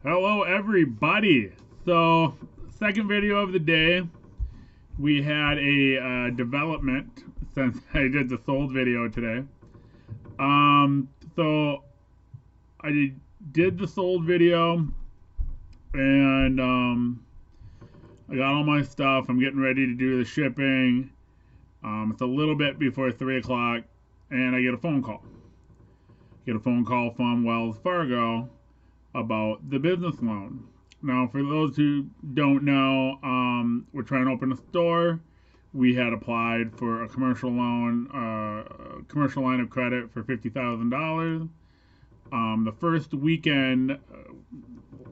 Hello everybody. So, second video of the day. We had a development since I did the sold video today. So I did the sold video and I got all my stuff. I'm getting ready to do the shipping. It's a little bit before 3 o'clock and I get a phone call. Get a phone call from Wells Fargo about the business loan. Now, for those who don't know, we're trying to open a store. We had applied for a commercial loan, commercial line of credit for $50,000. The first weekend,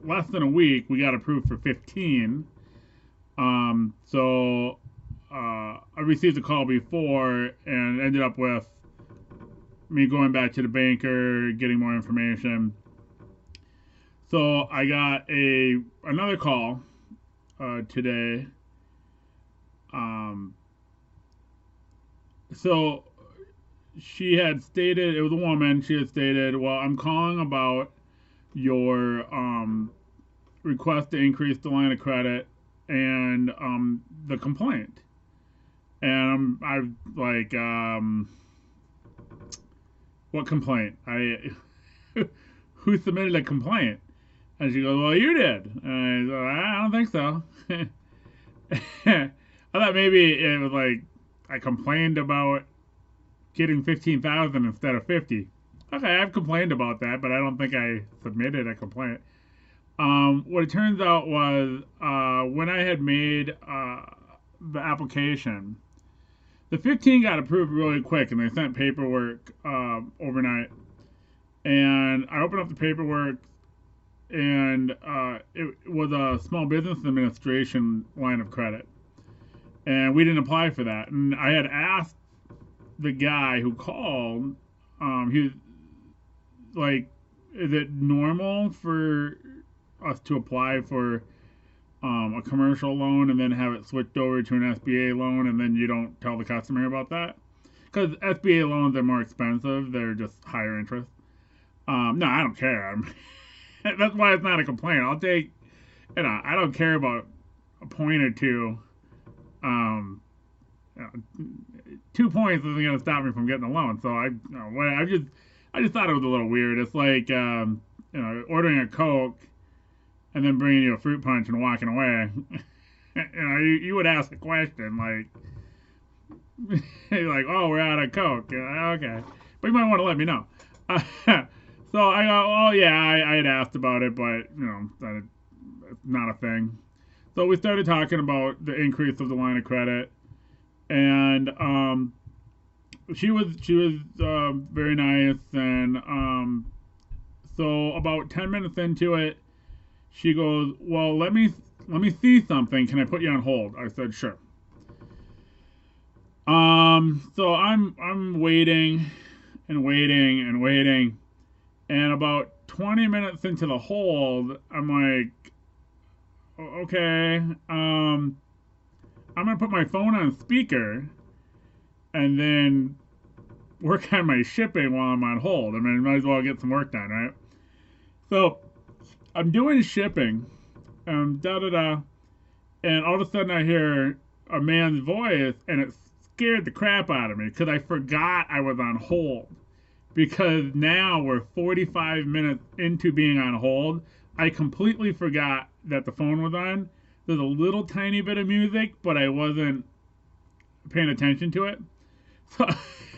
less than a week, we got approved for 15. So I received a call before and ended up with me going back to the banker, getting more information. So I got another call today. So she had stated, it was a woman, she had stated, well, I'm calling about your request to increase the line of credit and the complaint. And I'm like, what complaint? Who submitted a complaint? And she goes, well, you did. And I said, I don't think so. I thought maybe it was like I complained about getting 15,000 instead of 50. Okay, I've complained about that, but I don't think I submitted a complaint. What it turns out was when I had made the application, the 15 got approved really quick, and they sent paperwork overnight. And I opened up the paperwork, and it was a small business administration line of credit. And we didn't apply for that. And I had asked the guy who called, he was like, is it normal for us to apply for a commercial loan and then have it switched over to an SBA loan and then you don't tell the customer about that? Because SBA loans are more expensive. They're just higher interest. No, I don't care. That's why it's not a complaint. I'll take, I don't care about a point or two. 2 points isn't going to stop me from getting a loan. So I just thought it was a little weird. It's like, ordering a Coke and then bringing you a fruit punch and walking away. You would ask a question like, like, oh, we're out of Coke. Okay. But you might want to let me know. So I go, oh yeah, I had asked about it, but it's not a thing. So we started talking about the increase of the line of credit, and she was very nice, and so about 10 minutes into it, she goes, well, let me see something. Can I put you on hold? I said sure. So I'm waiting and waiting and waiting. And about 20 minutes into the hold, I'm like, okay, I'm going to put my phone on speaker and then work on my shipping while I'm on hold. I mean, I might as well get some work done, right? So I'm doing shipping, da-da-da, and all of a sudden I hear a man's voice, and it scared the crap out of me because I forgot I was on hold. Because now we're 45 minutes into being on hold. I completely forgot that the phone was on. There's a little tiny bit of music, but I wasn't paying attention to it. So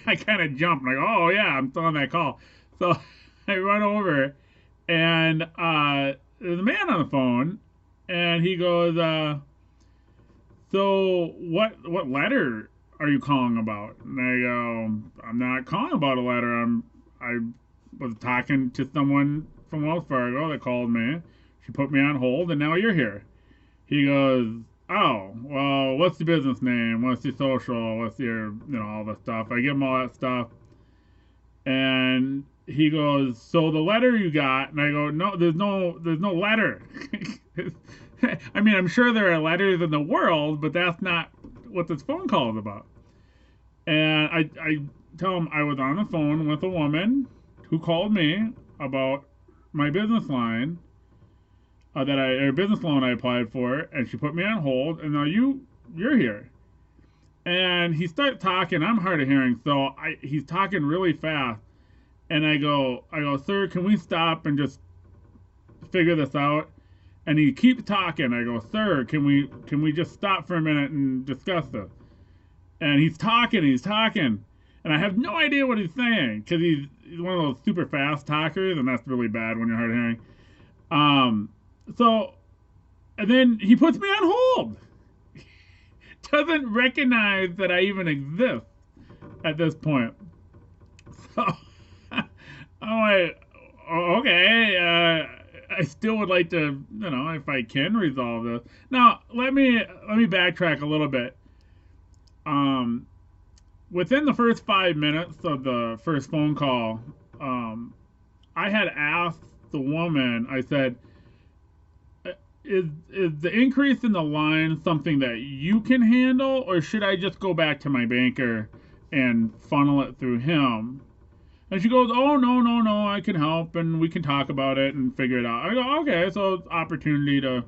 I kind of jumped, like, oh yeah, I'm still on that call. So I run over, and there's a man on the phone, and he goes, so what letter are you calling about? And I go, I'm not calling about a letter. I was talking to someone from Wells Fargo that called me. She put me on hold, and now you're here. He goes, oh, well, what's the business name? What's your social? What's your, all the stuff. I give him all that stuff. And he goes, so the letter you got? And I go, no, there's no letter. I mean, I'm sure there are letters in the world, but that's not what this phone call is about. And I tell him I was on the phone with a woman who called me about my business line, a business loan I applied for, and she put me on hold. And now you're here. And he starts talking. I'm hard of hearing, so he's talking really fast. And I go, sir, can we stop and just figure this out? And he keeps talking. I go, sir, can we just stop for a minute and discuss this? And he's talking, and I have no idea what he's saying because he's one of those super fast talkers, and that's really bad when you're hard of hearing. Um, so, and then he puts me on hold. Doesn't recognize that I even exist at this point. So I'm like, okay, I still would like to, if I can resolve this. Now, let me backtrack a little bit. Um, Within the first 5 minutes of the first phone call, I had asked the woman. I said, "Is the increase in the line something that you can handle, or should I just go back to my banker and funnel it through him?" And she goes, "Oh, no, no, no, I can help, and we can talk about it and figure it out." I go, "Okay, so it's opportunity to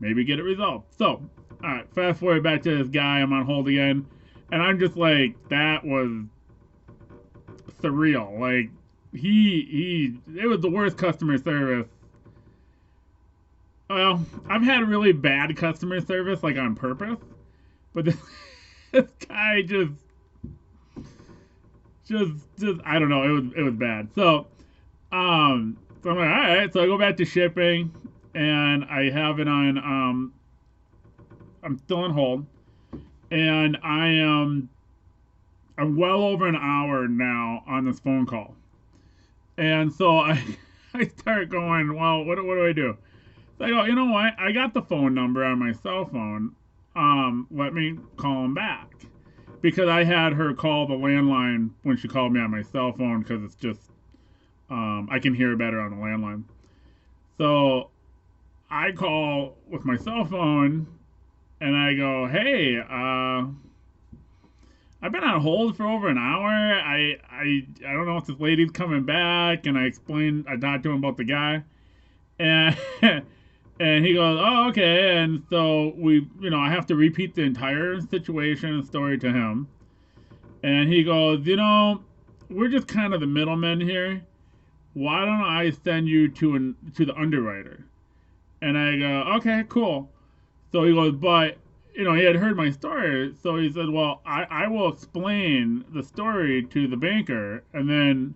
maybe get it resolved." So, all right, fast forward back to this guy. I'm on hold again, and I'm just like, that was surreal. Like, it was the worst customer service. Well, I've had really bad customer service, like on purpose, but this guy just I don't know. It was bad. So I'm like, all right. So I go back to shipping, and I have it on. I'm still on hold, and I'm well over an hour now on this phone call, and so I start going, well, what do I do? So I go, you know what? I got the phone number on my cell phone. Let me call him back. Because I had her call the landline when she called me on my cell phone because it's just, I can hear better on the landline. So I call with my cell phone and I go, hey, I've been on hold for over an hour. I don't know if this lady's coming back. And I talked to him about the guy. And, and he goes, oh, okay. And so I have to repeat the entire situation and story to him. And he goes, we're just kind of the middlemen here. Why don't I send you to the underwriter? And I go, okay, cool. So he goes, but, he had heard my story. So he said, well, I will explain the story to the banker. And then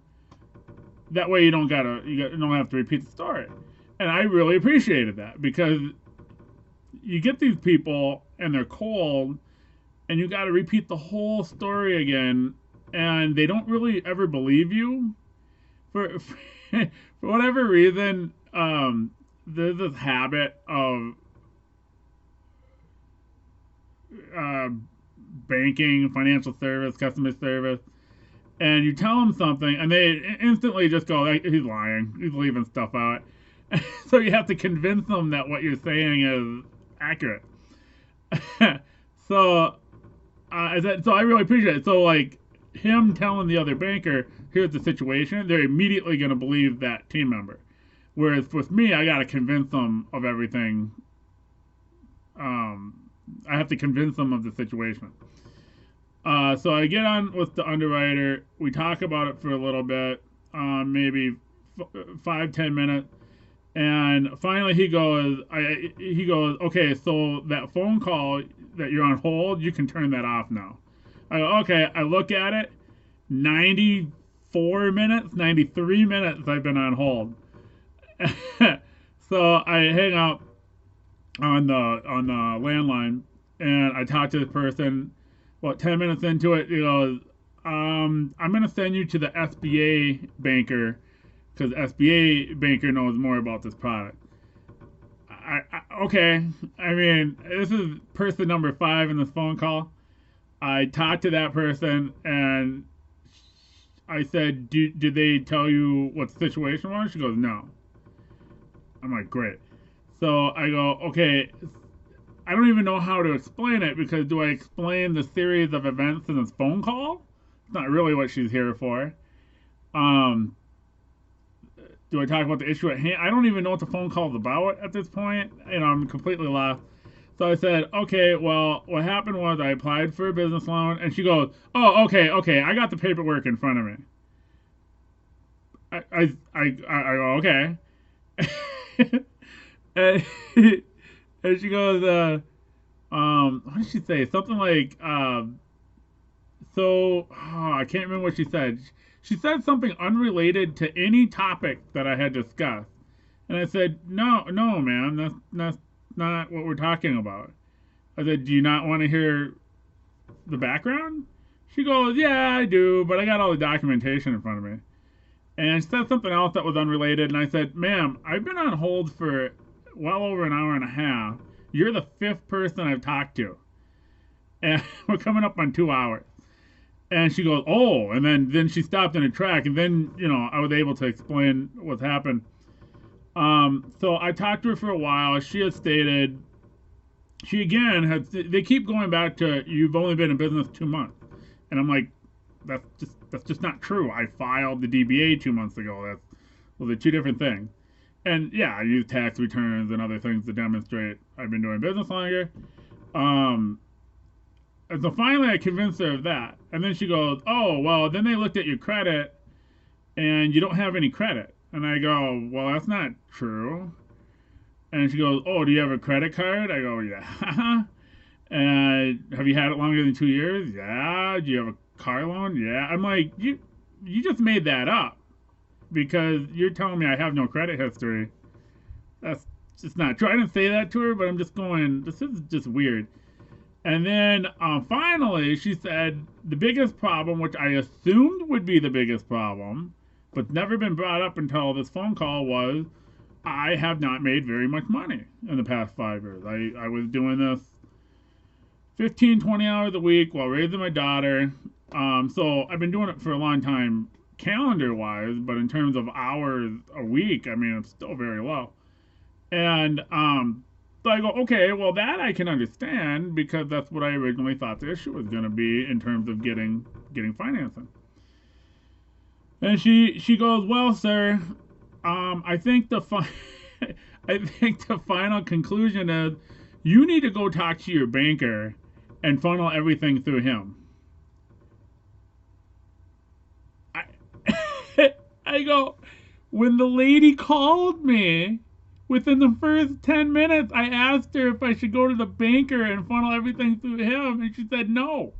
that way you don't have to repeat the story. And I really appreciated that because you get these people and they're cold and you got to repeat the whole story again and they don't really ever believe you for whatever reason. There's this habit of banking, financial service, customer service, and you tell them something and they instantly just go, he's lying, he's leaving stuff out. So you have to convince them that what you're saying is accurate. So I really appreciate it. So like him telling the other banker, here's the situation, they're immediately going to believe that team member. Whereas with me, I got to convince them of everything. I have to convince them of the situation. So I get on with the underwriter. We talk about it for a little bit, maybe 5-10 minutes. And finally he goes, okay, so that phone call that you're on hold, you can turn that off now. I go, okay. I look at it, 94 minutes, 93 minutes I've been on hold. So I hang up on the landline and I talk to the person. About 10 minutes into it, he goes, I'm going to send you to the SBA banker because SBA banker knows more about this product. Okay. I mean, this is person number 5 in this phone call. I talked to that person and I said, did they tell you what the situation was? She goes, no. I'm like, great. So I go, okay, I don't even know how to explain it because do I explain the series of events in this phone call? It's not really what she's here for. do I talk about the issue at hand? I don't even know what the phone call is about at this point. I'm completely lost. So I said, okay, well, what happened was I applied for a business loan, and she goes, oh, okay, I got the paperwork in front of me. I go, okay. and, and she goes, what did she say? Something like, I can't remember what she said. She said something unrelated to any topic that I had discussed. And I said, no, man, that's not what we're talking about. I said, do you not want to hear the background? She goes, yeah, I do, but I got all the documentation in front of me. And she said something else that was unrelated, and I said, ma'am, I've been on hold for well over an hour and a half. You're the fifth person I've talked to. And we're coming up on 2 hours. And she goes, oh, and then she stopped in a track, and then, I was able to explain what's happened. So I talked to her for a while. She had stated, she again they keep going back to, you've only been in business 2 months. And I'm like, that's just not true. I filed the DBA 2 months ago. Those are two different things. And yeah, I use tax returns and other things to demonstrate I've been doing business longer. And so finally I convinced her of that. And then she goes, oh, well, then they looked at your credit and you don't have any credit. And I go, well, that's not true. And she goes, oh, do you have a credit card? I go, yeah. And have you had it longer than 2 years? Yeah. Do you have a car loan? Yeah. I'm like, you just made that up because you're telling me I have no credit history. That's just not true. I didn't say that to her, but I'm just going, this is just weird. And then finally, she said the biggest problem, which I assumed would be the biggest problem, but never been brought up until this phone call, was I have not made very much money in the past 5 years. I was doing this 15, 20 hours a week while raising my daughter. So I've been doing it for a long time calendar-wise, but in terms of hours a week, I mean, it's still very low. And so I go, okay, well, that I can understand because that's what I originally thought the issue was going to be in terms of getting financing. And she goes, well, sir, I think I think the final conclusion is you need to go talk to your banker and funnel everything through him. I go, when the lady called me, within the first 10 minutes, I asked her if I should go to the banker and funnel everything through him, and she said no.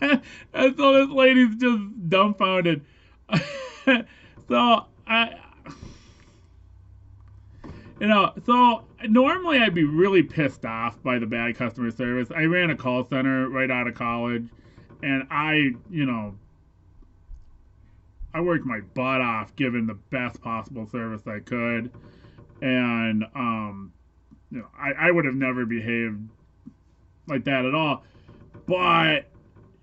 And so this lady's just dumbfounded. So so normally I'd be really pissed off by the bad customer service. I ran a call center right out of college, and I worked my butt off giving the best possible service I could. And, I would have never behaved like that at all. But,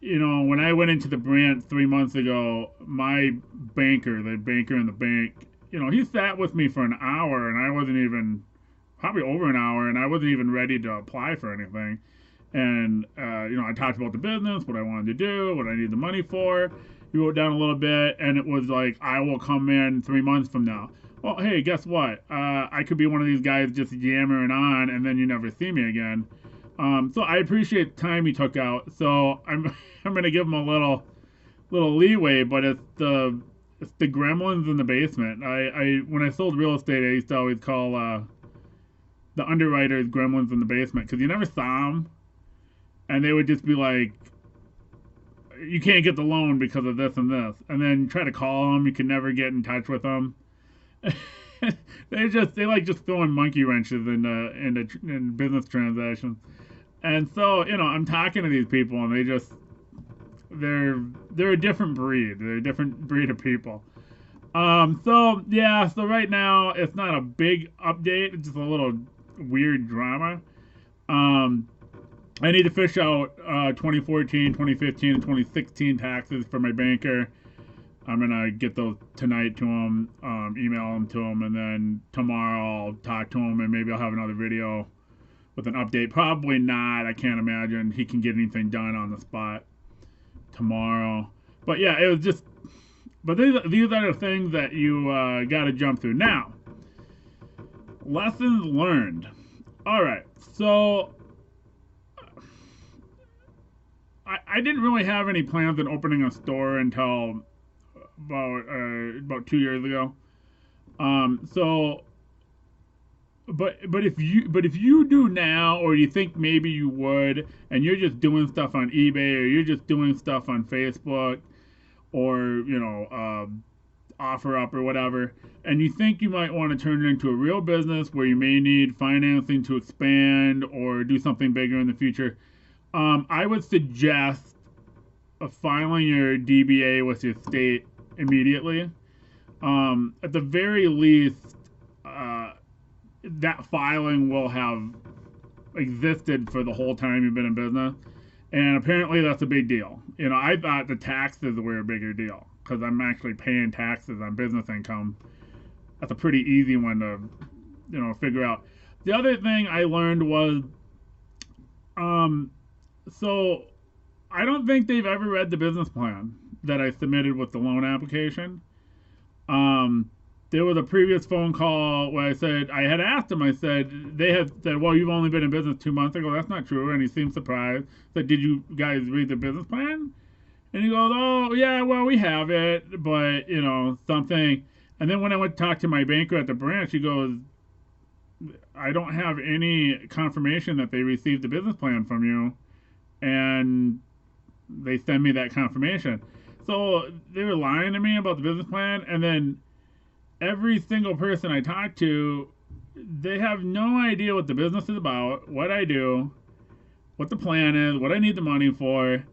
when I went into the branch 3 months ago, my banker, the banker in the bank, he sat with me for an hour, and I wasn't even, probably over an hour, and I wasn't even ready to apply for anything. And, I talked about the business, what I wanted to do, what I need the money for. He wrote down a little bit, and it was like, I will come in 3 months from now. Well, hey, guess what? I could be one of these guys just yammering on, and then you never see me again. So I appreciate the time he took out. So I'm gonna give him a little leeway, but it's the gremlins in the basement. When I sold real estate, I used to always call the underwriters gremlins in the basement because you never saw them, and they would just be like, you can't get the loan because of this and this, and then try to call them, you can never get in touch with them. they like just throwing monkey wrenches in business transactions. And so I'm talking to these people, and they're a different breed. They're a different breed of people. So right now it's not a big update. It's just a little weird drama. I need to fish out 2014, 2015, and 2016 taxes for my banker. I'm going to get those tonight to him, email them to him, and then tomorrow I'll talk to him, and maybe I'll have another video with an update. Probably not. I can't imagine he can get anything done on the spot tomorrow. But yeah, it was just, But these are the things that you got to jump through. Now, lessons learned. All right, so I didn't really have any plans on opening a store until about 2 years ago. So but if you do now, or you think maybe you would, and you're just doing stuff on eBay, or you're just doing stuff on Facebook, or offer up or whatever, and you think you might want to turn it into a real business where you may need financing to expand or do something bigger in the future, I would suggest filing your DBA with your state immediately. At the very least, that filing will have existed for the whole time you've been in business. And apparently that's a big deal. I thought the taxes were a bigger deal because I'm actually paying taxes on business income. That's a pretty easy one to, figure out. The other thing I learned was, so I don't think they've ever read the business plan that I submitted with the loan application. Um, there was a previous phone call where I had asked him, they had said, well, you've only been in business 2 months. I go, that's not true. And he seemed surprised. I said, did you guys read the business plan? And he goes, oh, yeah, well, we have it, but, something. And then when I went to talk to my banker at the branch, he goes, I don't have any confirmation that they received the business plan from you. And they send me that confirmation. So they were lying to me about the business plan, and then every single person I talk to, they have no idea what the business is about, what I do, what the plan is, what I need the money for.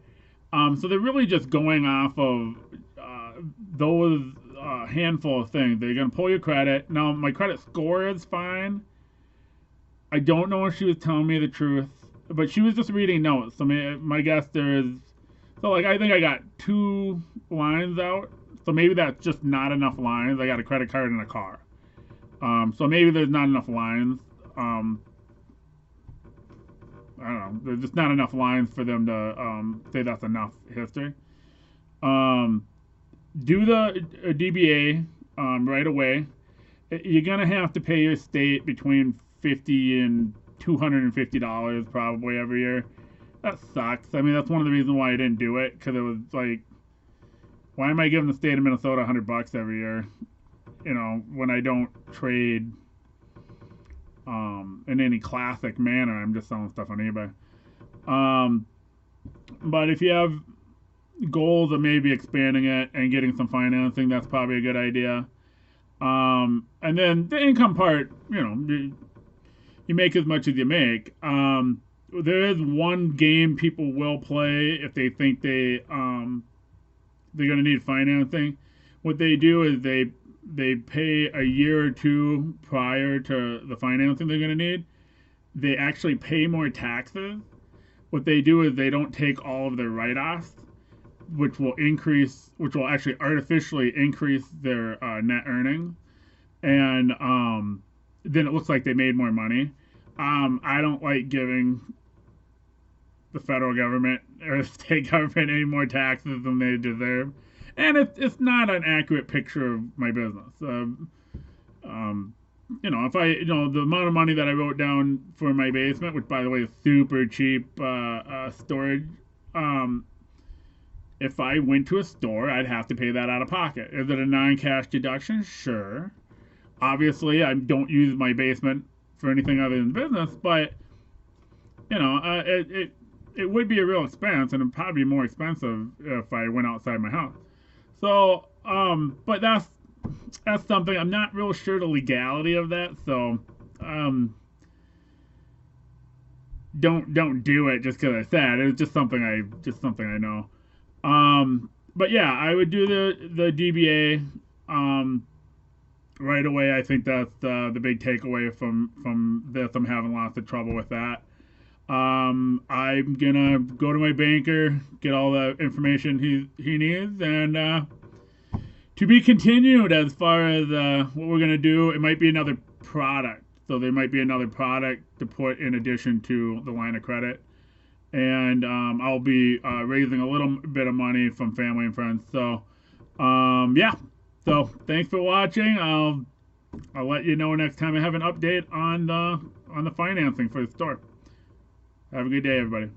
So they're really just going off of those handful of things. They're going to pull your credit. Now, my credit score is fine. I don't know if she was telling me the truth, but she was just reading notes. So my guess there is, so I think I got 2 lines out. So maybe that's just not enough lines. I got a credit card and a car. So maybe there's not enough lines. I don't know. There's just not enough lines for them to say that's enough history. Do the DBA right away. You're gonna have to pay your state between $50 and $250 probably every year. That sucks. I mean, that's one of the reasons why I didn't do it, because it was like, why am I giving the state of Minnesota $100 every year? When I don't trade in any classic manner. I'm just selling stuff on eBay. But if you have goals of maybe expanding it and getting some financing, that's probably a good idea. And then the income part, you make as much as you make. There is one game people will play if they think they're going to need financing. What they do is they pay a year or two prior to the financing they're going to need. They actually pay more taxes. What they do is they don't take all of their write-offs, which will actually artificially increase their net earnings, and then it looks like they made more money. I don't like giving the federal government or the state government any more taxes than they deserve, and it's not an accurate picture of my business. If the amount of money that I wrote down for my basement, which by the way is super cheap storage, if I went to a store, I'd have to pay that out of pocket. Is it a non-cash deduction? Sure. Obviously, I don't use my basement for anything other than business, but it would be a real expense, and it'd probably be more expensive if I went outside my house. So, but that's something I'm not real sure the legality of that. So, don't do it just because I said it. It's just something I know. But yeah, I would do the DBA right away. I think that's the big takeaway from this. I'm having lots of trouble with that. I'm gonna go to my banker, get all the information he needs, and to be continued as far as what we're gonna do. It might be another product, so there might be another product to put in addition to the line of credit, and I'll be raising a little bit of money from family and friends. So Yeah. So thanks for watching. I'll let you know next time I have an update on the financing for the store. Have a good day, everybody.